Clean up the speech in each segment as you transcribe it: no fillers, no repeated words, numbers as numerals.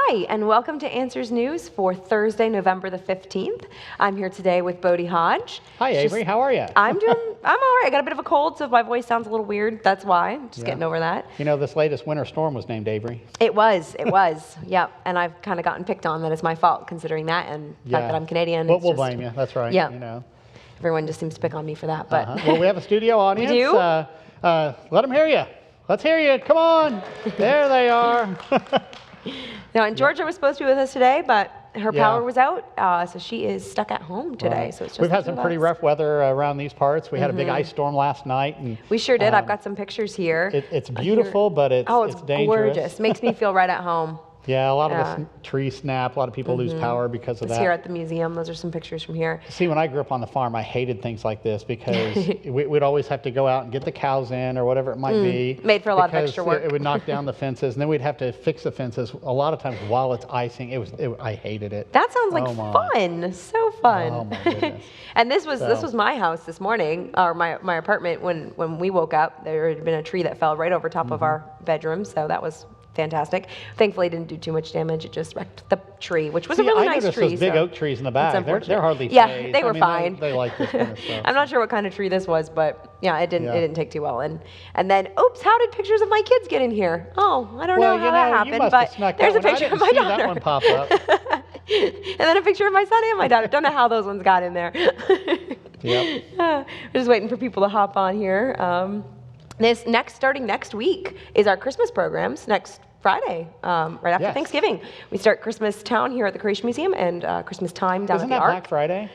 Hi, and welcome to Answers News for Thursday, November the 15th. I'm here today with Bodie Hodge. Hi, Avery. How are you? I'm all right. I got a bit of a cold, so if my voice sounds a little weird, that's why. Just getting over that. You know, this latest winter storm was named Avery. It was. Yep. And I've kind of gotten picked on that it's my fault, considering that, and the fact that I'm Canadian. We'll blame you. That's right. Yeah. You know. Everyone just seems to pick on me for that. But Well, we have a studio audience. We do? Let them hear you. Let's hear you. Come on. There they are. Now, and Georgia was supposed to be with us today, but her power was out, so she is stuck at home today. So it's just We've had some pretty rough weather around these parts. We had a big ice storm last night. And, we sure did. I've got some pictures here. It's beautiful, but it's dangerous. Gorgeous. Makes me feel right at home. Yeah, a lot of the trees snap. A lot of people lose power because of that. Here at the museum. Those are some pictures from here. See, when I grew up on the farm, I hated things like this because we'd always have to go out and get the cows in or whatever it might be. Made for a lot of extra work. It would knock down the fences, and then we'd have to fix the fences a lot of times while it's icing. I hated it. That sounds like fun. So fun. Oh my goodness. And this was my house this morning, or my apartment when we woke up. There had been a tree that fell right over top of our bedroom, so that was fantastic. Thankfully, it didn't do too much damage. It just wrecked the tree, which was a really nice tree. Those big oak trees in the back. They're hardly phased. Yeah, they were fine. They like this kind of stuff. I'm not sure what kind of tree this was, but yeah, it didn't take too well. And then, oops, how did pictures of my kids get in here? Oh, I don't know how that happened, but there's a picture of my daughter. That one pop up. And then a picture of my son and my daughter. Don't know how those ones got in there. Yep. We're just waiting for people to hop on here. Starting next week is our Christmas programs. Next Friday, right after Thanksgiving. We start Christmas Town here at the Creation Museum and Christmas Time down at the Ark. Black Friday?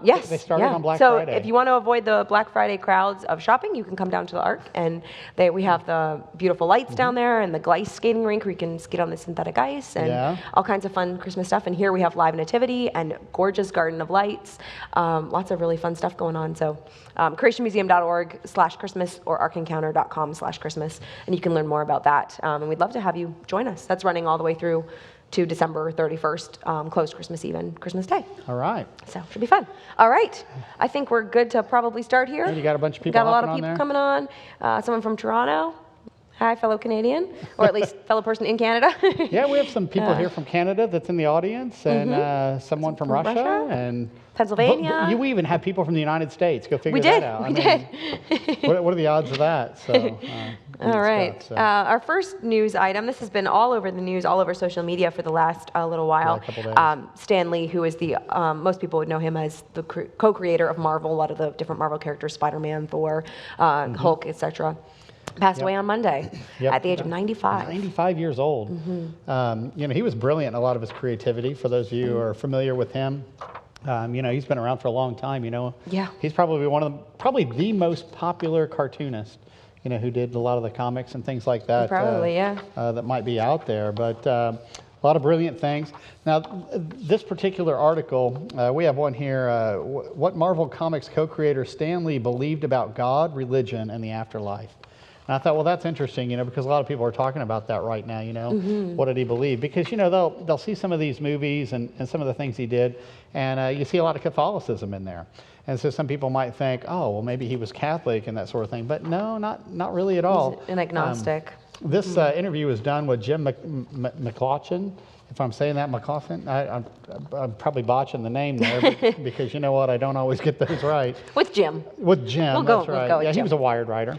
Yes. They started on Black Friday. So if you want to avoid the Black Friday crowds of shopping, you can come down to the Ark, and we have the beautiful lights down there and the ice skating rink where you can skate on the synthetic ice and all kinds of fun Christmas stuff. And here we have live nativity and gorgeous garden of lights. Lots of really fun stuff going on. So creationmuseum.org/Christmas or arkencounter.com/Christmas, and you can learn more about that. And we'd love to have you join us. That's running all the way through to December 31st, closed Christmas Eve and Christmas Day. All right. So it should be fun. All right. I think we're good to probably start here. You got a bunch of people. Got a lot of people coming on. Someone from Toronto. Hi, fellow Canadian, or at least fellow person in Canada. Yeah, we have some people here from Canada that's in the audience, and someone from Russia and Pennsylvania. We even have people from the United States. Go figure that out. We did. What are the odds of that? So, all right. Stuff, so. Our first news item. This has been all over the news, all over social media for the last little while. A couple days. Stan Lee, who is the most people would know him as the co-creator of Marvel, a lot of the different Marvel characters, Spider-Man, Thor, Hulk, etc. Passed away on Monday at the age of 95. 95 years old. He was brilliant in a lot of his creativity. For those of you who are familiar with him, he's been around for a long time. He's probably probably the most popular cartoonist. Who did a lot of the comics and things like that. Probably, that might be out there, but a lot of brilliant things. Now, this particular article, we have one here. What Marvel Comics co-creator Stan Lee believed about God, religion, and the afterlife. And I thought, well, that's interesting, because a lot of people are talking about that right now, What did he believe? Because, they'll see some of these movies and some of the things he did, and you see a lot of Catholicism in there. And so some people might think, oh, well, maybe he was Catholic and that sort of thing. But no, not really at all. He's an agnostic. This interview was done with Jim McLaughlin. If I'm saying that, McLaughlin, I'm probably botching the name there, because you know what, I don't always get those right. With Jim. With Jim, We'll right. go with Jim. He was a Wired writer,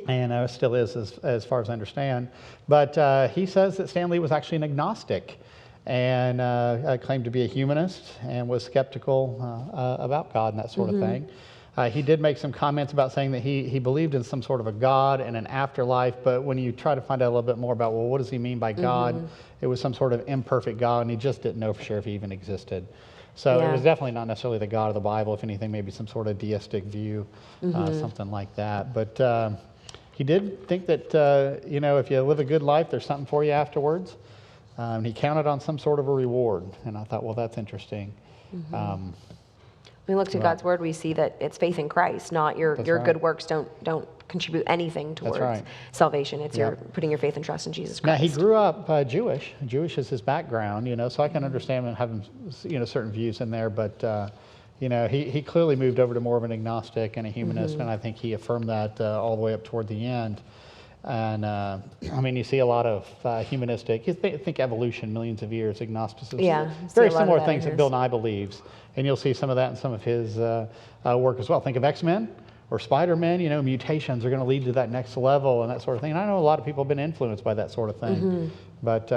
and still is as far as I understand. But he says that Stan Lee was actually an agnostic, and claimed to be a humanist, and was skeptical about God and that sort of thing. He did make some comments about saying that he believed in some sort of a God and an afterlife, but when you try to find out a little bit more about, well, what does he mean by God? It was some sort of imperfect God, and he just didn't know for sure if he even existed. So it was definitely not necessarily the God of the Bible. If anything, maybe some sort of deistic view, something like that. But he did think that, if you live a good life, there's something for you afterwards. He counted on some sort of a reward, and I thought, well, that's interesting. When we look to God's word, we see that it's faith in Christ, not your good works don't contribute anything towards salvation. It's your putting your faith and trust in Jesus Christ. Now, he grew up Jewish. Jewish is his background, so I can understand him having, certain views in there, but, he clearly moved over to more of an agnostic and a humanist, and I think he affirmed that all the way up toward the end. And I mean, you see a lot of humanistic, you think evolution, millions of years, agnosticism. Yeah, Very similar things that Bill Nye believes. And you'll see some of that in some of his work as well. Think of X-Men or Spider-Man, you know, mutations are going to lead to that next level and that sort of thing. And I know a lot of people have been influenced by that sort of thing. But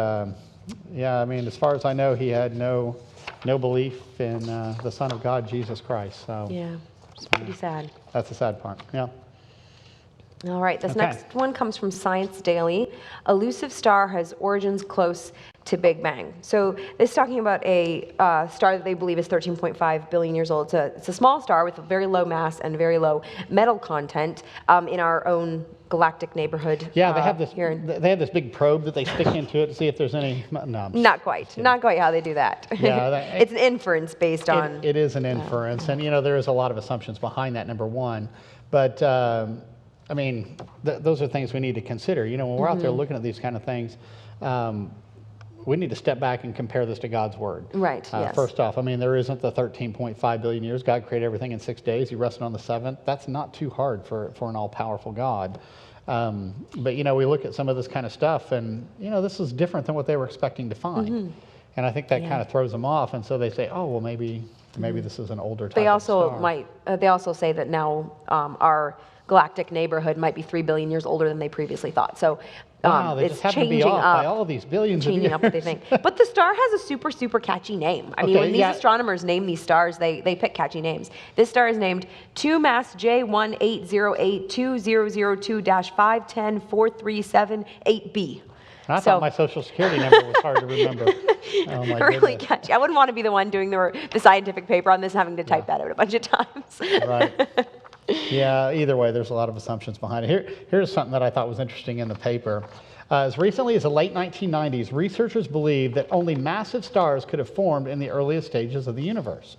yeah, I mean, as far as I know, he had no belief in the Son of God, Jesus Christ. So yeah, it's pretty sad. That's the sad part, yeah. All right, this next one comes from Science Daily. Elusive star has origins close to Big Bang. So this is talking about a star that they believe is 13.5 billion years old. It's a small star with a very low mass and very low metal content in our own galactic neighborhood. Yeah, they have this. They have this big probe that they stick into it to see if there's any. No, not quite. Not quite how they do that. Yeah, it's an inference based on. It is an inference, and you know there is a lot of assumptions behind that. Number one, but I mean those are things we need to consider. You know, when we're out there looking at these kind of things. We need to step back and compare this to God's Word. Right, yes. First off, I mean, there isn't the 13.5 billion years. God created everything in 6 days. He rested on the seventh. That's not too hard for an all-powerful God. But, you know, we look at some of this kind of stuff, and, you know, this is different than what they were expecting to find. And I think that kind of throws them off. And so they say, oh, well, maybe this is an older type of star. They also say that now our galactic neighborhood might be 3 billion years older than they previously thought. So wow, they just happen to be off by all these billions of years. Changing up what they think. But the star has a super, super catchy name. I mean, when these astronomers name these stars, they pick catchy names. This star is named 2-mass J180820002-510437-8B. I thought my social security number was hard to remember. Oh my really catchy. I wouldn't want to be the one doing the scientific paper on this, having to type that out a bunch of times. Right. Yeah, either way, there's a lot of assumptions behind it. Here's something that I thought was interesting in the paper. As recently as the late 1990s, researchers believed that only massive stars could have formed in the earliest stages of the universe.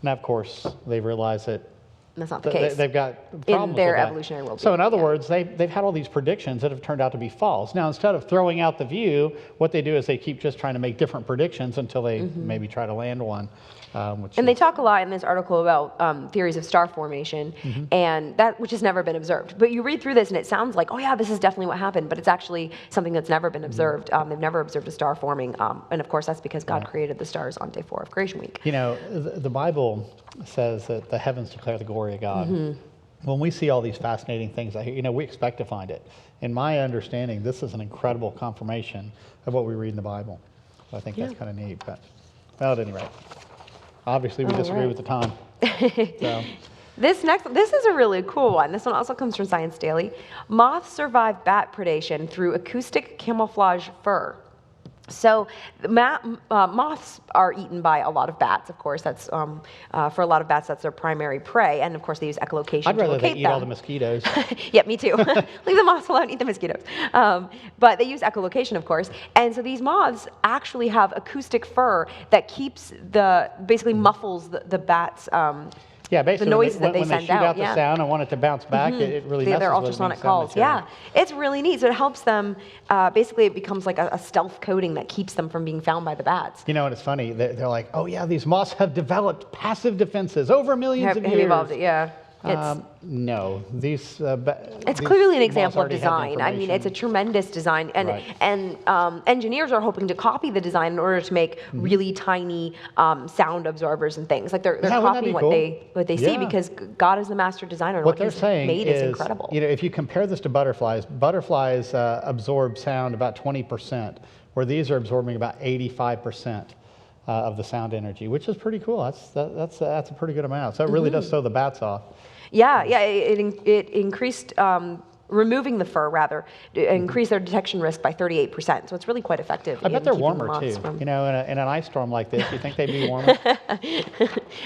Now, of course, they've realized that that's not the case. They've got problems in their with that. Evolutionary worldview. So in other words, they've had all these predictions that have turned out to be false. Now, instead of throwing out the view, what they do is they keep just trying to make different predictions until they maybe try to land one. They talk a lot in this article about theories of star formation, and which has never been observed. But you read through this, and it sounds like, oh yeah, this is definitely what happened, but it's actually something that's never been observed. They've never observed a star forming, and of course that's because God created the stars on day 4 of Creation Week. You know, the Bible says that the heavens declare the glory of God. When we see all these fascinating things out here, you know, we expect to find it. In my understanding, this is an incredible confirmation of what we read in the Bible. So I think that's kind of neat. But well, at any rate. Obviously, we disagree with the time. So. This is a really cool one. This one also comes from Science Daily. Moths survive bat predation through acoustic camouflage fur. So moths are eaten by a lot of bats, of course. That's for a lot of bats, that's their primary prey. And of course, they use echolocation I'd to rather locate they eat them. all the mosquitoes. Yeah, me too. Leave the moths alone, eat the mosquitoes. But they use echolocation, of course. And so these moths actually have acoustic fur that keeps basically muffles the bats. Yeah, basically, the noises that they when send they shoot out the sound and want it to bounce back, it really messes their with ultrasonic the calls. Yeah, it's really neat. So it helps them. Basically, it becomes like a stealth coating that keeps them from being found by the bats. You know, and it's funny. They're like, oh yeah, these moths have developed passive defenses over millions of years. Have evolved it, yeah. No, these. It's clearly an example of design. I mean, it's a tremendous design, and engineers are hoping to copy the design in order to make really tiny sound absorbers and things. Like they're copying what they see because God is the master designer. And what they're saying made is incredible. You know, if you compare this to butterflies absorb sound about 20%, where these are absorbing about 85%. Of the sound energy, which is pretty cool. That's a pretty good amount. So it really does throw the bats off. Yeah. It increased removing the fur rather increased their detection risk by 38%. So it's really quite effective. I bet they're warmer too. You know, in an ice storm like this, you think they'd be warmer?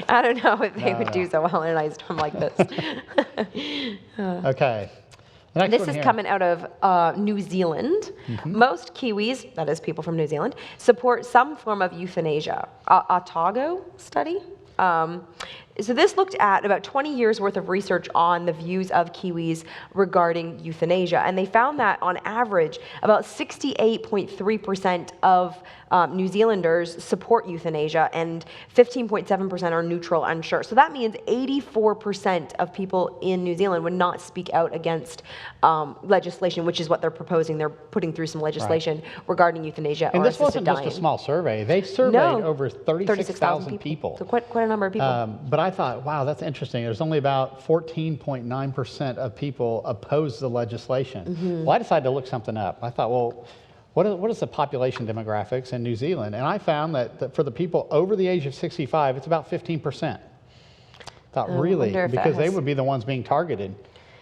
I don't know if they would do so well in an ice storm like this. Okay. This is coming out of New Zealand. Most Kiwis, that is people from New Zealand, support some form of euthanasia. Otago study. So this looked at about 20 years worth of research on the views of Kiwis regarding euthanasia, and they found that on average about 68.3% of New Zealanders support euthanasia and 15.7% are neutral, unsure. So that means 84% of people in New Zealand would not speak out against legislation, which is what they're proposing. They're putting through some legislation regarding euthanasia and or this wasn't assisted dying. just a small survey. They surveyed over 36,000 people. So quite a number of people. But I thought, wow, that's interesting. There's only about 14.9% of people oppose the legislation. Well, I decided to look something up. I thought, well, what is the population demographics in New Zealand? And I found that for the people over the age of 65, it's about 15%. I thought, really? Because they would be the ones being targeted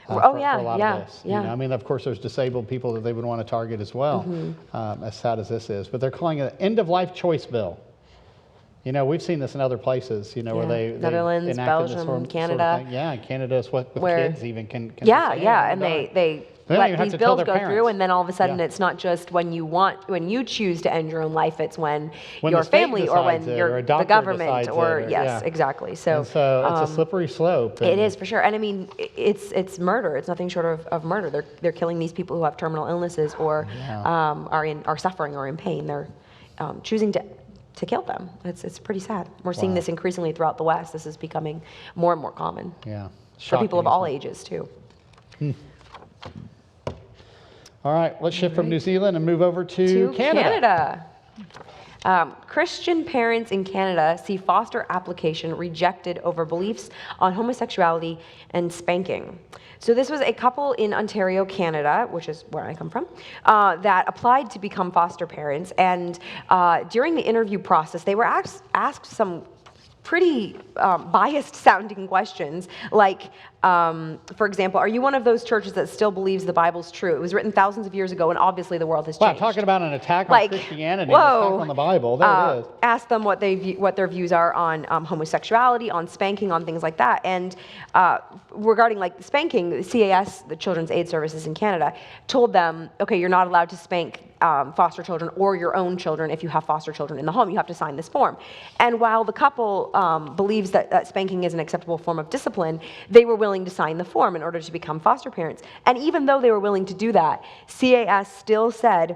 for a lot of this. You know, I mean, of course, there's disabled people that they would want to target as well, as sad as this is. But they're calling it an end-of-life choice bill. You know, we've seen this in other places, you know, where they Netherlands, Belgium, Canada. Sort of thing. Yeah, Canada is with kids even can and they let these bills go through, and then all of a sudden it's not just when you choose to end your own life, it's when your family or when the government or exactly. So it's a slippery slope. It is for sure, and I mean it's murder. It's nothing short of murder. They're killing these people who have terminal illnesses or are suffering or in pain. They're choosing to kill them. It's pretty sad. We're seeing this increasingly throughout the West. This is becoming more and more common. Yeah, for people of all ages too. All right, let's shift from New Zealand and move over to Canada. Christian parents in Canada see foster application rejected over beliefs on homosexuality and spanking. So this was a couple in Ontario, Canada, which is where I come from, that applied to become foster parents. And during the interview process, they were asked some pretty biased sounding questions, like, for example, are you one of those churches that still believes the Bible's true? It was written thousands of years ago, and obviously the world has changed. Wow, talking about an attack on Christianity, an attack on the Bible, there it is. Ask them what their views are on homosexuality, on spanking, on things like that. And regarding like spanking, the CAS, the Children's Aid Services in Canada, told them, okay, you're not allowed to spank foster children or your own children. If you have foster children in the home, you have to sign this form. And while the couple believes that spanking is an acceptable form of discipline, they were willing to sign the form in order to become foster parents. And even though they were willing to do that, CAS still said,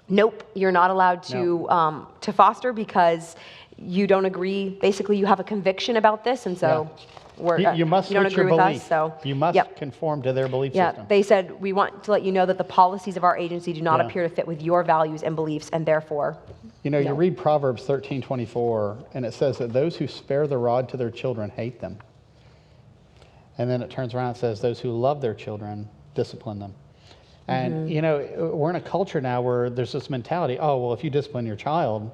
nope, you're not allowed to foster because you don't agree. Basically, you have a conviction about this, and so you must you don't agree with us. So you must conform to their belief system. They said, we want to let you know that the policies of our agency do not appear to fit with your values and beliefs, and therefore, you read Proverbs 13:24, and it says that those who spare the rod to their children hate them. And then it turns around and says, those who love their children discipline them. And, we're in a culture now where there's this mentality, oh, well, if you discipline your child,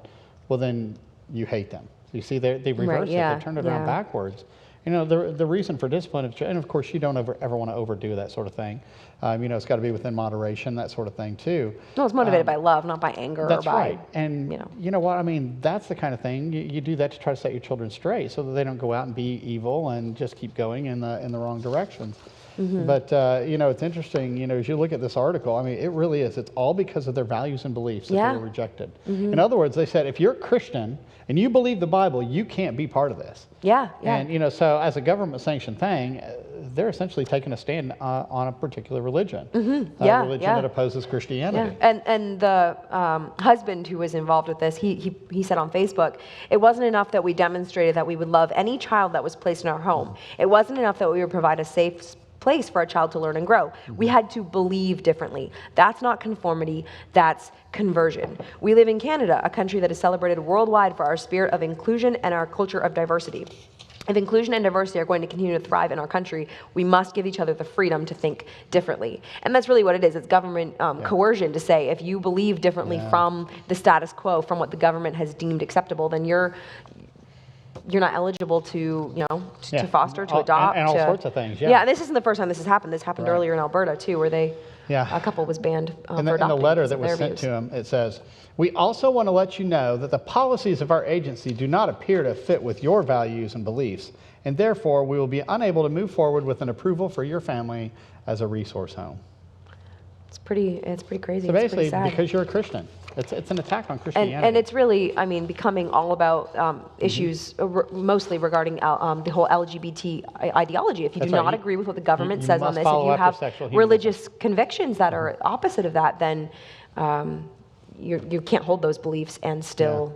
well, then you hate them. You see, they reverse it. They turn it around backwards. The reason for discipline, and of course, you don't ever want to overdo that sort of thing. It's got to be within moderation, that sort of thing, too. No, it's motivated by love, not by anger. That's or by, right. And you know what? I mean, that's the kind of thing. You do that to try to set your children straight so that they don't go out and be evil and just keep going in the wrong directions. But, it's interesting, as you look at this article, I mean, it really is. It's all because of their values and beliefs that they were rejected. In other words, they said, if you're a Christian and you believe the Bible, you can't be part of this. And, so as a government-sanctioned thing, they're essentially taking a stand on a particular religion. A religion that opposes Christianity. And the husband who was involved with this, he said on Facebook, it wasn't enough that we demonstrated that we would love any child that was placed in our home. It wasn't enough that we would provide a safe place for a child to learn and grow. We had to believe differently. That's not conformity, that's conversion. We live in Canada, a country that is celebrated worldwide for our spirit of inclusion and our culture of diversity. If inclusion and diversity are going to continue to thrive in our country, we must give each other the freedom to think differently. And that's really what it is. It's government coercion to say, if you believe differently from the status quo, from what the government has deemed acceptable, then you're not eligible to, to foster, to adopt. And all sorts of things, this isn't the first time this has happened. This happened earlier in Alberta, too, where a couple was banned for adopting. In the letter that was sent to him, it says, we also want to let you know that the policies of our agency do not appear to fit with your values and beliefs, and therefore we will be unable to move forward with an approval for your family as a resource home. It's pretty crazy. So it's basically, pretty sad. because you're a Christian, it's an attack on Christianity. And it's really, I mean, becoming all about issues mostly regarding the whole LGBT ideology. If you do not agree with what the government says on this, if you have religious convictions that are opposite of that, then you can't hold those beliefs and still,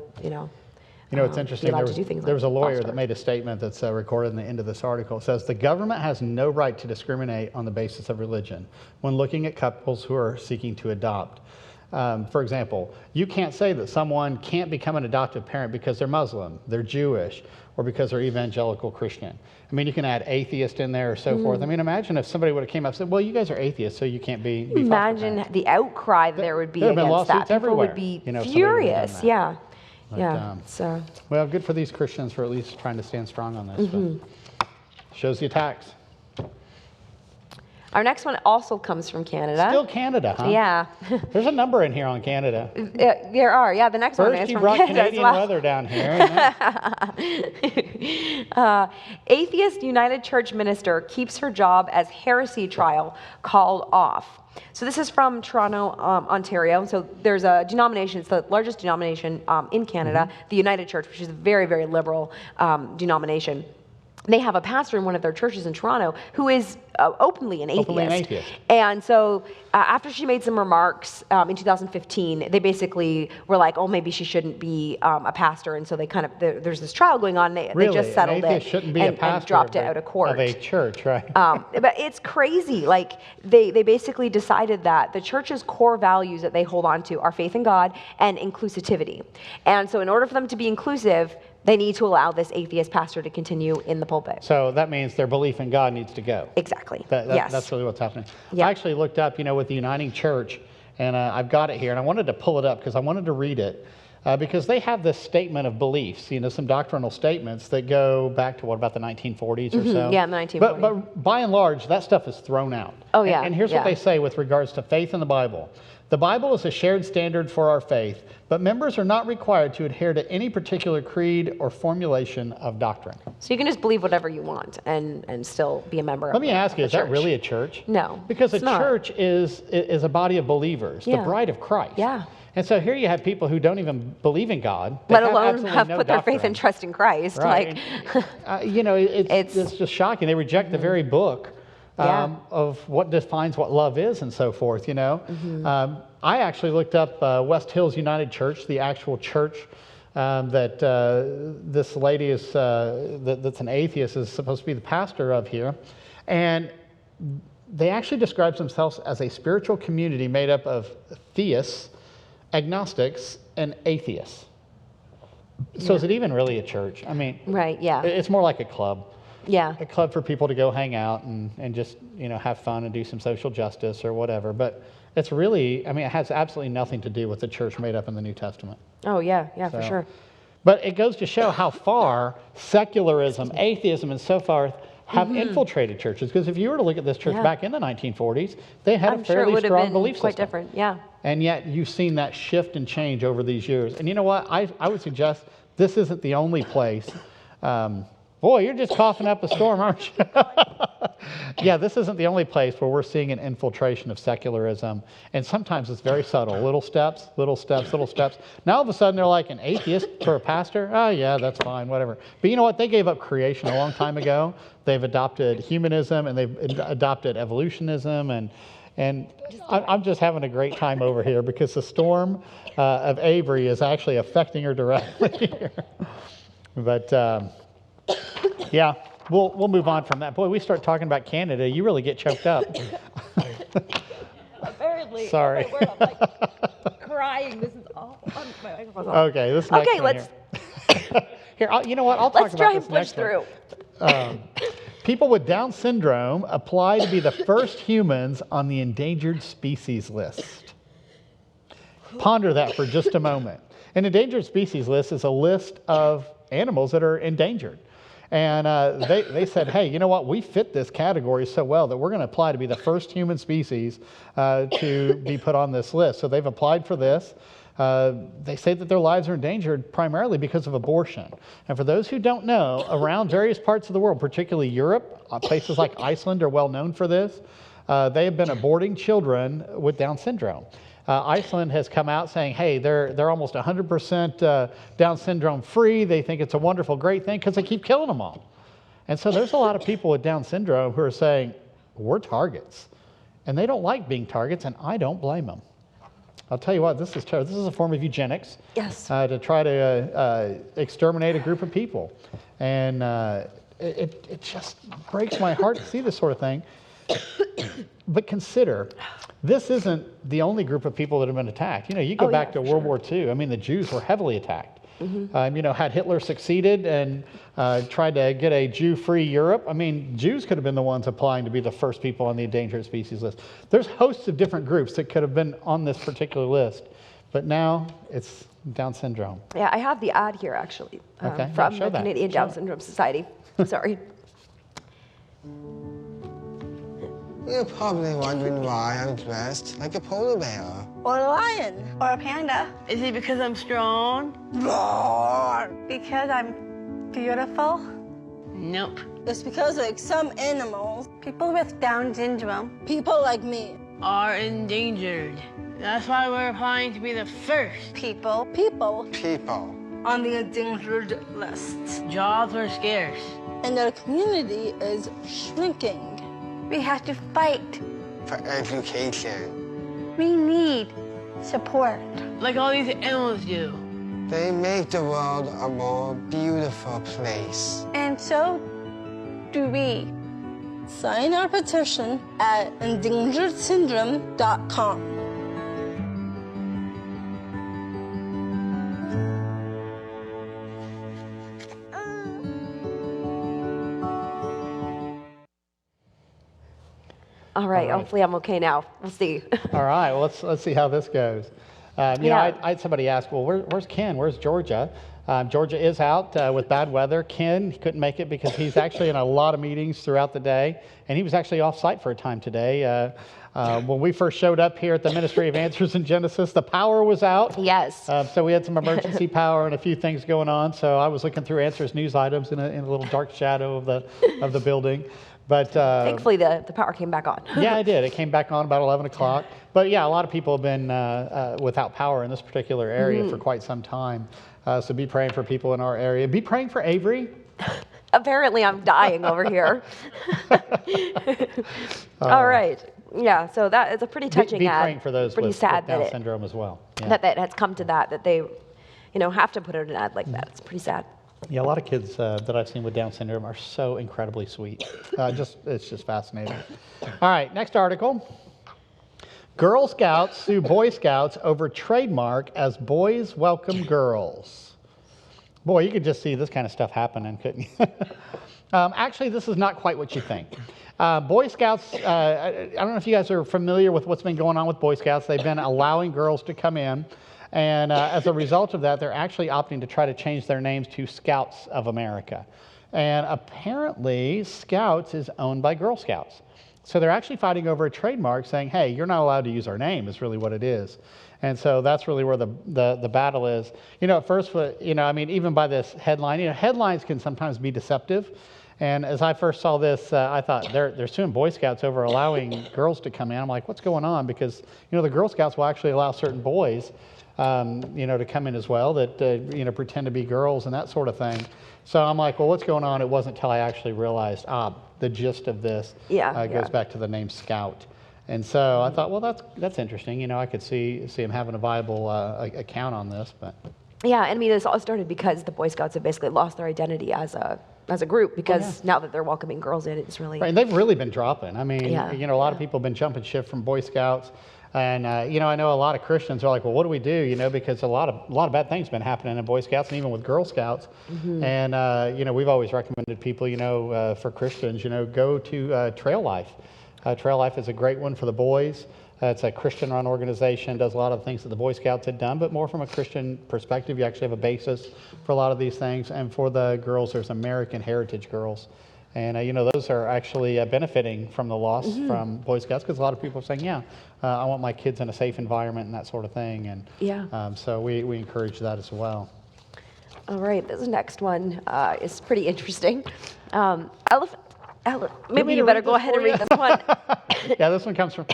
it's interesting. There was a lawyer that made a statement that's recorded in the end of this article. It says, the government has no right to discriminate on the basis of religion when looking at couples who are seeking to adopt. For example, you can't say that someone can't become an adoptive parent because they're Muslim, they're Jewish, or because they're evangelical Christian. I mean, you can add atheist in there or so forth. I mean, imagine if somebody would have came up and said, well, you guys are atheists, so you can't be Imagine the outcry there would be against that. People everywhere, would be furious. Yeah. But, well, good for these Christians for at least trying to stand strong on this. But shows the attacks. Our next one also comes from Canada. Still Canada, huh? Yeah. There's a number in here on Canada. There are. Yeah, the next one is from Canada. First, you brought Canadian weather down here. Atheist United Church minister keeps her job as heresy trial called off. So this is from Toronto, Ontario. So there's a denomination, it's the largest denomination in Canada, the United Church, which is a very, very liberal denomination. They have a pastor in one of their churches in Toronto who is openly an atheist. And so after she made some remarks in 2015, they basically were like, oh, maybe she shouldn't be a pastor. And so they kind of, there's this trial going on. They just settled it and dropped it out of court. Of a church, right? But it's crazy. Like they basically decided that the church's core values that they hold on to are faith in God and inclusivity. And so in order for them to be inclusive, they need to allow this atheist pastor to continue in the pulpit. So that means their belief in God needs to go. Exactly. Yes. That's really what's happening. Yeah. I actually looked up, with the Uniting Church, and I've got it here, and I wanted to pull it up because I wanted to read it. Because they have this statement of beliefs, some doctrinal statements that go back to about the 1940s or so. Yeah, in the 1940s. But by and large, that stuff is thrown out. Oh, yeah. And here's what they say with regards to faith in the Bible. The Bible is a shared standard for our faith, but members are not required to adhere to any particular creed or formulation of doctrine. So you can just believe whatever you want and still be a member of the church. Let me ask you, is that really a church? No. Because a church is a body of believers, the bride of Christ. Yeah. And so here you have people who don't even believe in God. Let alone have put their faith and trust in Christ. Right. It's just shocking. They reject the very book of what defines what love is and so forth, I actually looked up West Hills United Church, the actual church that this lady is, that's an atheist, is supposed to be the pastor of here. And they actually describe themselves as a spiritual community made up of theists, agnostics, and atheists. So is it even really a church? I mean, it's more like a club. Yeah. A club for people to go hang out and just, have fun and do some social justice or whatever. But it's really, it has absolutely nothing to do with the church made up in the New Testament. Oh, yeah, for sure. But it goes to show how far secularism, atheism, and so forth have infiltrated churches. Because if you were to look at this church back in the 1940s, they had a fairly strong belief system. Quite different, yeah. And yet you've seen that shift and change over these years. And you know what? I would suggest this isn't the only place. Boy, you're just coughing up a storm, aren't you? Yeah, this isn't the only place where we're seeing an infiltration of secularism. And sometimes it's very subtle. Little steps, little steps, little steps. Now all of a sudden they're like an atheist for a pastor. Oh, yeah, that's fine, whatever. But you know what? They gave up creation a long time ago. They've adopted humanism and they've adopted evolutionism. And I'm just having a great time over here because the storm of Avery is actually affecting her directly here. But yeah, we'll move on from that. Boy, we start talking about Canada, you really get choked up. Apparently. Sorry. I'm like crying. This is all on my microphone's off. Okay, this next one let's. Here, you know what? I'll talk about this next one. Let's try and push through. People with Down syndrome apply to be the first humans on the endangered species list. Ponder that for just a moment. An endangered species list is a list of animals that are endangered. And they said, hey, you know what? We fit this category so well that we're going to apply to be the first human species to be put on this list. So they've applied for this. They say that their lives are endangered primarily because of abortion. And for those who don't know, around various parts of the world, particularly Europe, places like Iceland are well known for this. they have been aborting children with Down syndrome. Iceland has come out saying, hey, they're almost 100% Down syndrome free. They think it's a wonderful, great thing because they keep killing them all. And so there's a lot of people with Down syndrome who are saying, we're targets. And they don't like being targets, and I don't blame them. I'll tell you what, this is terrible. This is a form of eugenics. Yes. To try to exterminate a group of people. And it just breaks my heart to see this sort of thing. But consider, this isn't the only group of people that have been attacked. You go back to World War II. I mean, the Jews were heavily attacked. Had Hitler succeeded and tried to get a Jew-free Europe, I mean, Jews could have been the ones applying to be the first people on the endangered species list. There's hosts of different groups that could have been on this particular list, but now it's Down syndrome. Yeah, I have the ad here, actually, from the Canadian Down Syndrome Society. Sorry. You're probably wondering why I'm dressed like a polar bear. Or a lion. Or a panda. Is it because I'm strong? Roar. Because I'm beautiful? Nope. It's because like some animals, people with Down syndrome, people like me, are endangered. That's why we're applying to be the first. People on the endangered list. Jobs are scarce. And our community is shrinking. We have to fight for education. We need support. Like all these animals do. They make the world a more beautiful place. And so do we. Sign our petition at endangeredsyndrome.com. All right. Hopefully I'm okay now. We'll see. All right, well, let's see how this goes. I had somebody ask, well, where's Ken? Where's Georgia? Georgia is out with bad weather. Ken couldn't make it because he's actually in a lot of meetings throughout the day, and he was actually off site for a time today. When we first showed up here at the Ministry of Answers in Genesis, the power was out. Yes. So we had some emergency power and a few things going on. So I was looking through Answers news items in a little dark shadow of the building. But thankfully, the power came back on. Yeah, it did. It came back on about 11 o'clock. But yeah, a lot of people have been without power in this particular area for quite some time. So be praying for people in our area. Be praying for Avery. Apparently, I'm dying over here. All right. Yeah, so that is a pretty touching ad. Be praying for those with Down syndrome as well. Yeah. That has come to that they, have to put out an ad like that. It's pretty sad. Yeah, a lot of kids that I've seen with Down syndrome are so incredibly sweet. It's just fascinating. All right, next article. Girl Scouts sue Boy Scouts over trademark as boys welcome girls. Boy, you could just see this kind of stuff happening, couldn't you? Actually, this is not quite what you think. Boy Scouts, I don't know if you guys are familiar with what's been going on with Boy Scouts. They've been allowing girls to come in. And as a result of that, they're actually opting to try to change their names to Scouts of America. And apparently, Scouts is owned by Girl Scouts. So they're actually fighting over a trademark saying, hey, you're not allowed to use our name is really what it is. And so that's really where the battle is. At first, even by this headline, headlines can sometimes be deceptive. And as I first saw this, I thought they're suing Boy Scouts over allowing girls to come in. I'm like, what's going on? Because, the Girl Scouts will actually allow certain boys to come in as well that, pretend to be girls and that sort of thing. So I'm like, well, what's going on? It wasn't until I actually realized, the gist of this goes back to the name Scout. And so I thought, well, that's interesting. I could see him having a viable account on this, but. Yeah, and this all started because the Boy Scouts have basically lost their identity as a group because now that they're welcoming girls in, it's really. Right, and they've really been dropping. A lot of people have been jumping ship from Boy Scouts. And, I know a lot of Christians are like, well, what do we do? Because a lot of bad things have been happening in Boy Scouts and even with Girl Scouts. Mm-hmm. And, we've always recommended people, for Christians, go to Trail Life. Trail Life is a great one for the boys. It's a Christian-run organization, does a lot of things that the Boy Scouts had done, but more from a Christian perspective. You actually have a basis for a lot of these things. And for the girls, there's American Heritage Girls. And, those are actually benefiting from the loss from Boy Scouts because a lot of people are saying, I want my kids in a safe environment and that sort of thing. And so we encourage that as well. All right, this next one is pretty interesting. Maybe you better go ahead and read this one. Yeah, this one comes from...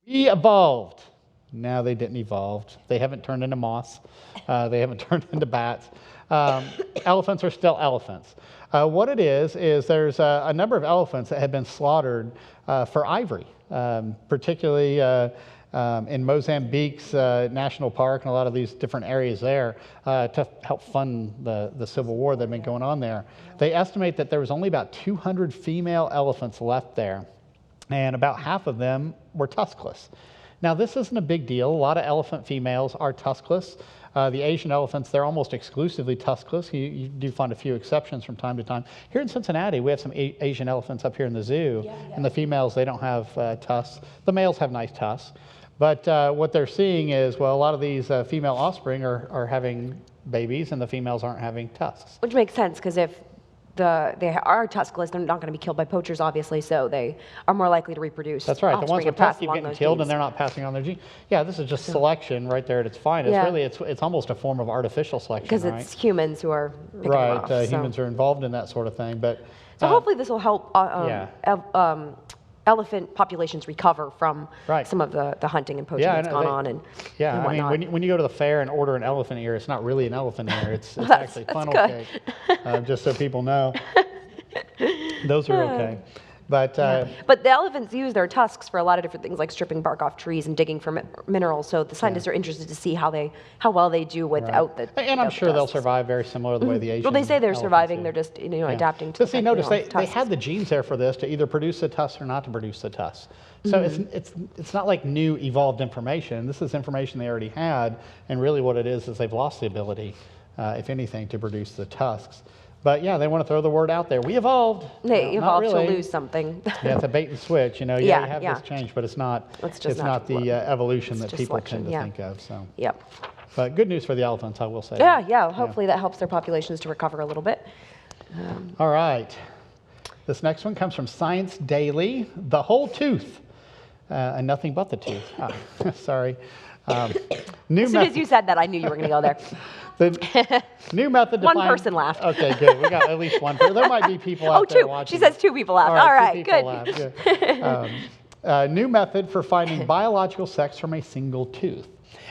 We evolved. No, they didn't evolve. They haven't turned into moths. They haven't turned into bats. Elephants are still elephants. What it is there's a number of elephants that have been slaughtered for ivory, particularly in Mozambique's national park and a lot of these different areas there to help fund the civil war that's been going on there. They estimate that there was only about 200 female elephants left there, and about half of them were tuskless. Now, this isn't a big deal. A lot of elephant females are tuskless. The Asian elephants, they're almost exclusively tuskless. You do find a few exceptions from time to time. Here in Cincinnati, we have some Asian elephants up here in the zoo, and the females, they don't have tusks. The males have nice tusks. But what they're seeing is, well, a lot of these female offspring are having babies, and the females aren't having tusks. Which makes sense, because if they are tuskless, they're not going to be killed by poachers, obviously, so they are more likely to reproduce. That's right. The ones with tusks keep getting killed, genes. and they're not passing on their genes. Yeah, this is just selection right there at its finest. Yeah. Really, it's almost a form of artificial selection, because right? it's humans who are picking them off, so. Humans are involved in that sort of thing. But so hopefully this will help elephant populations recover from some of the hunting and poaching that's gone on and whatnot. I mean, when you go to the fair and order an elephant ear, it's not really an elephant ear. It's actually funnel cake, just so people know. Those are okay. But the elephants use their tusks for a lot of different things, like stripping bark off trees and digging for minerals. So the scientists are interested to see how well they do without the. And I'm sure they'll survive very similar to the way the Asian. Well, they say they're surviving. They're just adapting to. But see, notice they had the genes there for this to either produce the tusks or not to produce the tusks. So it's not like new evolved information. This is information they already had, and really what it is they've lost the ability, if anything, to produce the tusks. But yeah, they want to throw the word out there. We evolved. They evolved to lose something. Yeah, it's a bait and switch. You have this change, but it's not. It's not the evolution that people tend to think of. So. Yep. But good news for the elephants, I will say. Yeah. Hopefully that helps their populations to recover a little bit. All right. This next one comes from Science Daily. The whole tooth, and nothing but the tooth. Sorry. As soon as you said that, I knew you were going to go there. The new method to One person laughed. Okay, good. We got at least one. There might be people out there watching. She says 2 people laughed. All right, good. Laughed. New method for finding biological sex from a single tooth.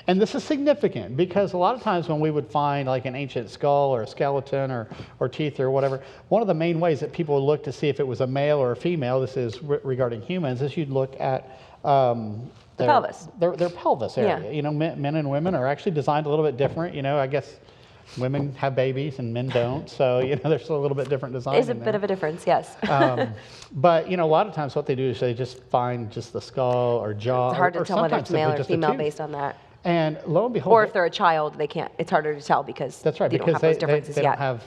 And this is significant because a lot of times when we would find like an ancient skull or a skeleton or teeth or whatever, one of the main ways that people would look to see if it was a male or a female, this is regarding humans, is you'd look at their pelvis. Their pelvis area. Men and women are actually designed a little bit different. I guess women have babies and men don't. So, there's a little bit different design. There's a bit of a difference, yes. But, a lot of times what they do is they just find just the skull or jaw. It's hard to tell whether it's male or female based on that. And lo and behold. Or if they're a child, they can't. It's harder to tell because that's right, they don't have those differences they yet. Don't have,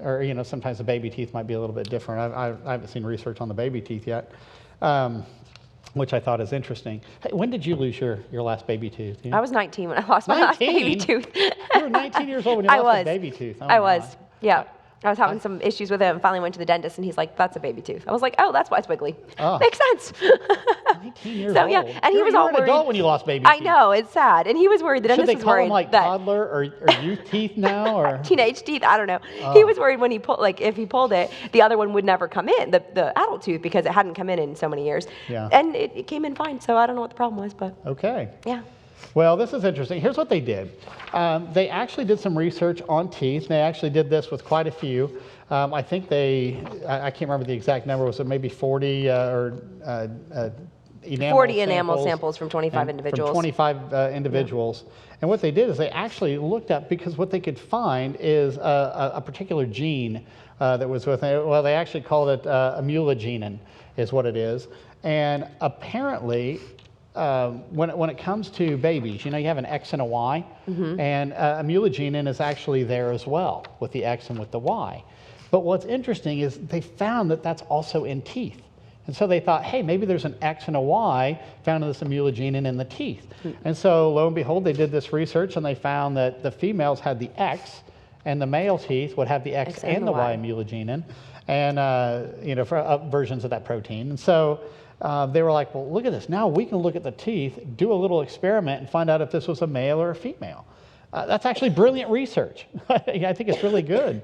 or sometimes the baby teeth might be a little bit different. I haven't seen research on the baby teeth yet. Which I thought is interesting. Hey, when did you lose your last baby tooth? I was 19 when I lost my last baby tooth. You were 19 years old when you lost a baby tooth. Oh, I was, yeah. I was having some issues with it and finally went to the dentist and he's like, that's a baby tooth. I was like, oh, that's why it's wiggly. Oh. Makes sense. 19 years old. Yeah, and he was all worried. You were an adult when you lost baby teeth. I know, it's sad. And he was worried. The dentist was worried. Should they call them like toddler or youth teeth now? Or teenage teeth? I don't know. Oh. He was worried when he pulled, if he pulled it, the other one would never come in, the adult tooth, because it hadn't come in so many years. Yeah. And it came in fine, so I don't know what the problem was, but. Okay. Yeah. Well, this is interesting. Here's what they did. They actually did some research on teeth. They actually did this with quite a few. I think I can't remember the exact number. Was it maybe 40 enamel samples from 25 individuals. From 25 individuals. Yeah. And what they did is they actually looked up, because what they could find is a particular gene that was with it. Well, they actually called it immunogenin is what it is. And apparently, when it comes to babies, you have an X and a Y, and immunogenin is actually there as well, with the X and with the Y. But what's interesting is they found that that's also in teeth. And so they thought, hey, maybe there's an X and a Y found in this immunogenin in the teeth. And so lo and behold, they did this research and they found that the females had the X and the male teeth would have the X and the Y immunogenin, and for versions of that protein. And so they were like, well, look at this. Now we can look at the teeth, do a little experiment, and find out if this was a male or a female. That's actually brilliant research. I think it's really good.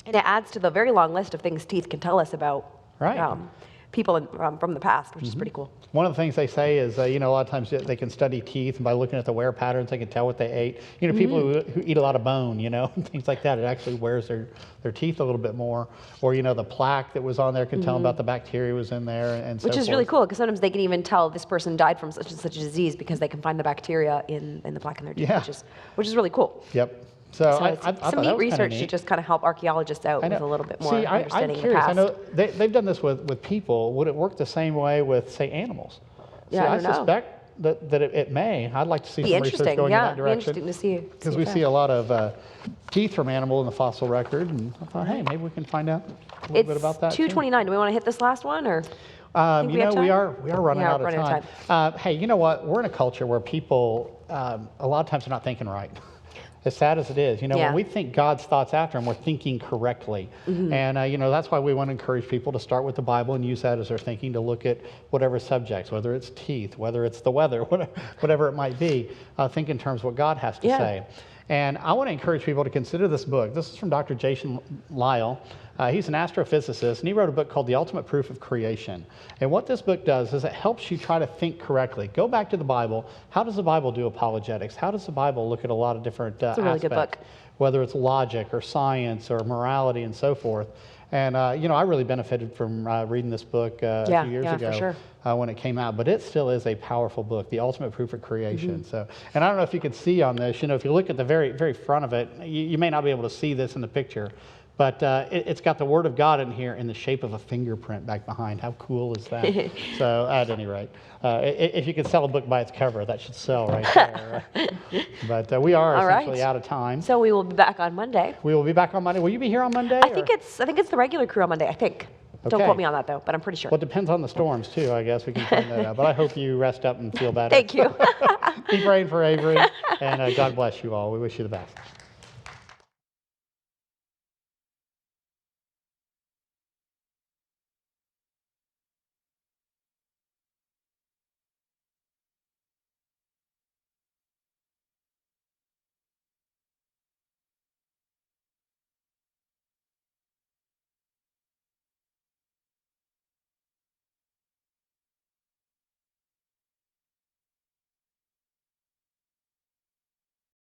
And it adds to the very long list of things teeth can tell us about people from the past, which is pretty cool. One of the things they say is, a lot of times they can study teeth, and by looking at the wear patterns, they can tell what they ate. People who eat a lot of bone, things like that, it actually wears their teeth a little bit more. Or, the plaque that was on there can tell them about the bacteria was in there, and so Which is forth. really cool, because sometimes they can even tell this person died from such and such a disease because they can find the bacteria in the plaque in their teeth, which is really cool. Yep. So I some thought neat that was research neat. to just kind of help archaeologists out with a little bit more understanding I'm curious. of the past. I know they've done this with people. Would it work the same way with, say, animals? Yeah, I don't know. suspect that it may. I'd like to see some research going in that direction. Be interesting to see. Because we see a lot of teeth from animal in the fossil record, and I thought, hey, maybe we can find out a little bit about that. It's 2:29. Do we want to hit this last one, or? We are running out of time. Hey, you know what? We're in a culture where people a lot of times are not thinking right. As sad as it is, when we think God's thoughts after Him, we're thinking correctly. And, that's why we want to encourage people to start with the Bible and use that as their thinking to look at whatever subjects, whether it's teeth, whether it's the weather, whatever it might be, think in terms of what God has to say. And I want to encourage people to consider this book. This is from Dr. Jason Lisle. He's an astrophysicist, and he wrote a book called The Ultimate Proof of Creation. And what this book does is it helps you try to think correctly. Go back to the Bible. How does the Bible do apologetics? How does the Bible look at a lot of different aspects? It's a really good book. Whether it's logic or science or morality and so forth. And, I really benefited from reading this book a few years ago for sure. When it came out. But it still is a powerful book, The Ultimate Proof of Creation. So, and I don't know if you can see on this, if you look at the very, very front of it, you may not be able to see this in the picture, but it's got the Word of God in here in the shape of a fingerprint back behind. How cool is that? So at any rate, if you could sell a book by its cover, that should sell right there. But we are essentially out of time. So we will be back on Monday. We will be back on Monday. Will you be here on Monday? I think it's the regular crew on Monday, I think. Don't quote me on that, though, but I'm pretty sure. Well, it depends on the storms, too, I guess. We can find that out. But I hope you rest up and feel better. Thank you. Keep praying for Avery, and God bless you all. We wish you the best.